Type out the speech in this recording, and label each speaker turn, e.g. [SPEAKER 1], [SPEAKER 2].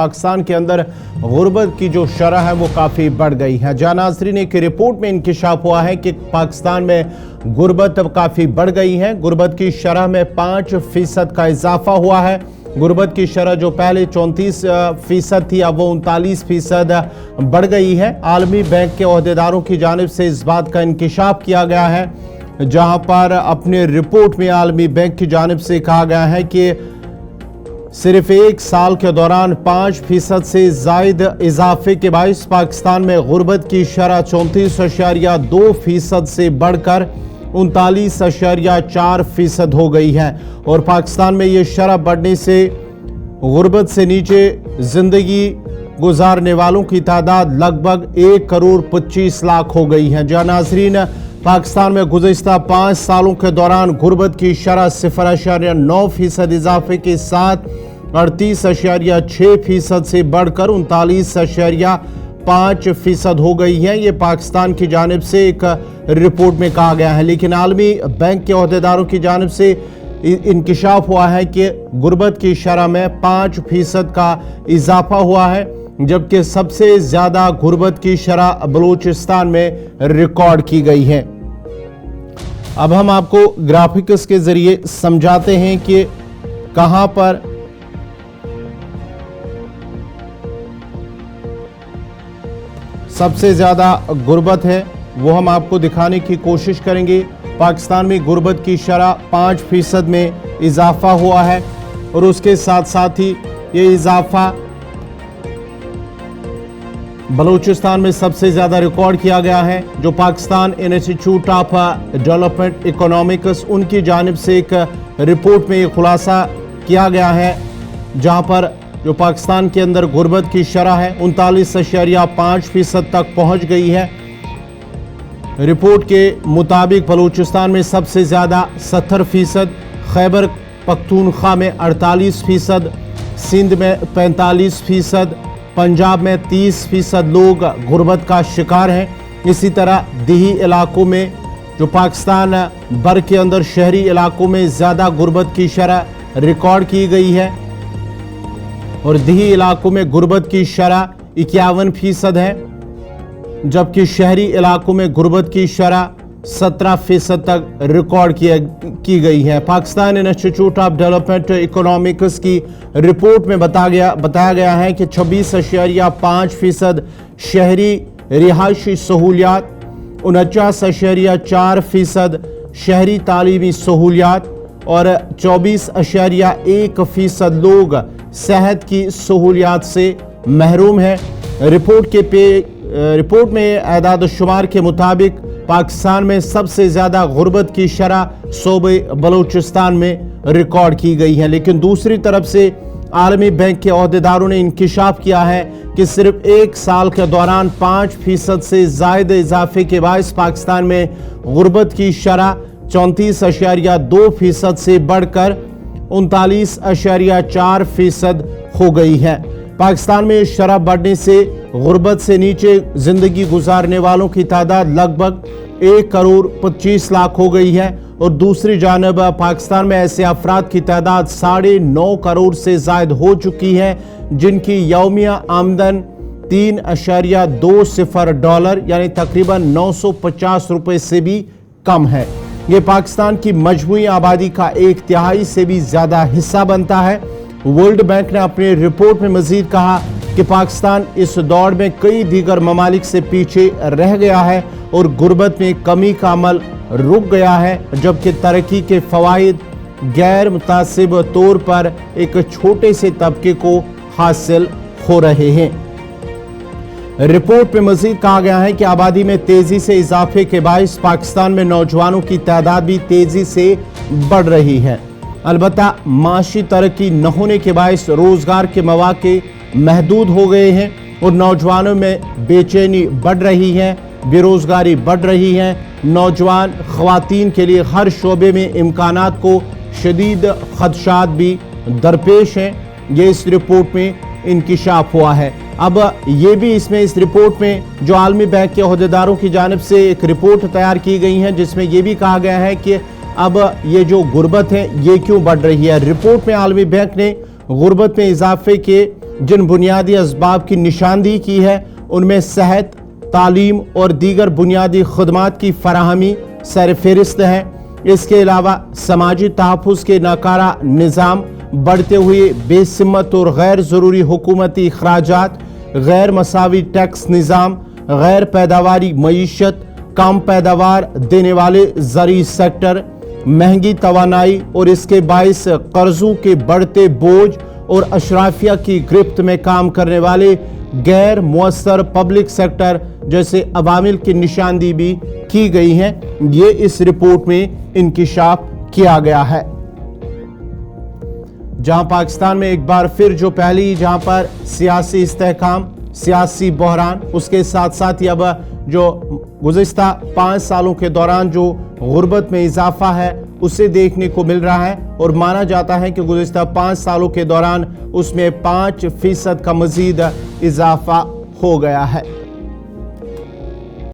[SPEAKER 1] पाकिस्तान के अंदर गुर्बत की जो शरह है वो काफ़ी बढ़ गई है। जहाँ नाज़रीन एक रिपोर्ट में इंकिशाफ हुआ है कि पाकिस्तान में गुर्बत अब काफ़ी बढ़ गई है। गुर्बत की शरह में 5% का इजाफा हुआ है। गुर्बत की शरह जो पहले 34% थी अब वो 39% बढ़ गई है। आलमी बैंक के ओहदेदारों की जानिब से इस बात का इंकिशाफ किया गया है, जहाँ पर अपने रिपोर्ट में आलमी बैंक की जानिब से कहा गया है कि सिर्फ एक साल के दौरान 5% से जायद इजाफे के बाइस पाकिस्तान में गुर्बत की शरह 34.2% से बढ़कर 39.4% हो गई है। और पाकिस्तान में ये शरह बढ़ने से गुर्बत से नीचे ज़िंदगी गुजारने वालों की तादाद लगभग 1.25 करोड़ हो गई है। जहाँ नाज़रीन पाकिस्तान में गुज़िश्ता 5 सालों के दौरान गुर्बत की शरह 0.9% इजाफे के साथ 38.6% से बढ़कर 39.5% हो गई है। ये पाकिस्तान की जानिब से एक रिपोर्ट में कहा गया है। लेकिन आलमी बैंक के ओहदेदारों की जानिब से इंकिशाफ हुआ है कि गुर्बत की शरह में 5% का इजाफा हुआ है, जबकि सबसे ज़्यादा गुर्बत की शरह बलूचिस्तान में रिकॉर्ड की गई है। अब हम आपको ग्राफिक्स के ज़रिए समझाते हैं कि कहां पर सबसे ज़्यादा गुर्बत है, वो हम आपको दिखाने की कोशिश करेंगे। पाकिस्तान में गुर्बत की शरह 5% में इजाफा हुआ है और उसके साथ साथ ही ये इजाफा बलूचिस्तान में सबसे ज़्यादा रिकॉर्ड किया गया है। जो Pakistan institute of development economics उनकी जानिब से एक रिपोर्ट में ये खुलासा किया गया है, जहां पर जो पाकिस्तान के अंदर गुर्बत की शरह है 39.5% तक पहुंच गई है। रिपोर्ट के मुताबिक बलूचिस्तान में सबसे ज़्यादा 70%, खैबर पख्तूनख्वा में 48%, सिंध में 45%, पंजाब में 30% लोग गुर्बत का शिकार हैं। इसी तरह देही इलाकों में जो पाकिस्तान भर के अंदर शहरी इलाकों में ज़्यादा गुर्बत की शरह रिकॉर्ड की गई है और देही इलाकों में गुर्बत की शरह 51% है, जबकि शहरी इलाकों में गुर्बत की शरह 17% तक रिकॉर्ड की गई है। Pakistan institute of development economics की रिपोर्ट में बताया गया है कि 26.5% शहरी रिहायशी सहूलियात, 49.4% शहरी तालीमी सहूलियात और 24.1% लोग सेहत की सहूलियात से महरूम हैं। रिपोर्ट में एदाद शुमार के मुताबिक पाकिस्तान में सबसे ज़्यादा गुर्बत की शरह सूबे बलूचिस्तान में रिकॉर्ड की गई है। लेकिन दूसरी तरफ से आलमी बैंक के ओहदेदारों ने इंकिशाफ किया है कि सिर्फ एक साल के दौरान 5% से ज़ायद इजाफे के बाइस पाकिस्तान में गुर्बत की शरह 34.2% से बढ़कर 39.4% हो गई है। पाकिस्तान में शरह बढ़ने से गुर्बत से नीचे ज़िंदगी गुजारने वालों की तादाद लगभग 1.25 करोड़ हो गई है और दूसरी जानब पाकिस्तान में ऐसे अफराद की तादाद 9.5 करोड़ से ज़ायद हो चुकी है, जिनकी यौमिया आमदन $3.20 यानी तकरीबन 950 रुपये से भी कम है। ये पाकिस्तान की मजमूई आबादी का 1/3 से भी ज़्यादा हिस्सा बनता है। वर्ल्ड बैंक ने अपनी रिपोर्ट में मजीद कहा कि पाकिस्तान इस दौड़ में कई दीगर ममालिक से पीछे रह गया है और गुर्बत में कमी का अमल रुक गया है, जबकि तरक्की के फ़वाइद गैर मुतासिब तौर पर एक छोटे से तबके को हासिल हो रहे हैं। रिपोर्ट में मजीद कहा गया है कि आबादी में तेज़ी से इजाफे के बाइस पाकिस्तान में नौजवानों की तादाद भी तेज़ी से बढ़ रही है। अलबत्ता माशी तरक्की न होने के बाइस रोज़गार के मौके महदूद हो गए हैं और नौजवानों में बेचैनी बढ़ रही है, बेरोज़गारी बढ़ रही है। नौजवान ख़वातीन के लिए हर शोबे में इम्कानात को शदीद ख़दशात भी दरपेश हैं। ये इस रिपोर्ट में इंकिशाफ हुआ है। अब ये भी इस रिपोर्ट में जो आलमी बैंक के ओहदेदारों की जानिब से एक रिपोर्ट तैयार की गई है, जिसमें ये भी कहा गया है कि अब ये जो गुर्बत है ये क्यों बढ़ रही है। रिपोर्ट में आलमी बैंक ने गुर्बत में इजाफे के जिन बुनियादी असबाब की निशानदेही की है उनमें सेहत, तालीम और दीगर बुनियादी खदमात की फराहमी सर फहरिस्त है। इसके अलावा समाजी तहफ़्फ़ुज़ के नाकारा निज़ाम, बढ़ते हुए बेसिमत और गैर ज़रूरी हुकूमती अखराजात, गैर मसावी टैक्स निज़ाम, गैर पैदावारी मईशत, कम पैदावार देने वाले ज़रूरी सेक्टर, महंगी तवानाई और इसके बाइस कर्ज़ों के बढ़ते बोझ और अशराफिया की गिरफ्त में काम करने वाले गैर मुअस्सर पब्लिक सेक्टर जैसे अवामिल की निशानदेही भी की गई हैं। ये इस रिपोर्ट में इंकिशाफ किया गया है। जहां पाकिस्तान में एक बार फिर जो पहली जहां पर सियासी इस्तेहकाम, सियासी बहरान, उसके साथ साथ ही अब जो गुज़िश्ता 5 सालों के दौरान जो गुर्बत में इजाफा है उसे देखने को मिल रहा है और माना जाता है कि गुज़िश्ता 5 सालों के दौरान उसमें 5% का मज़ीद इजाफा हो गया है।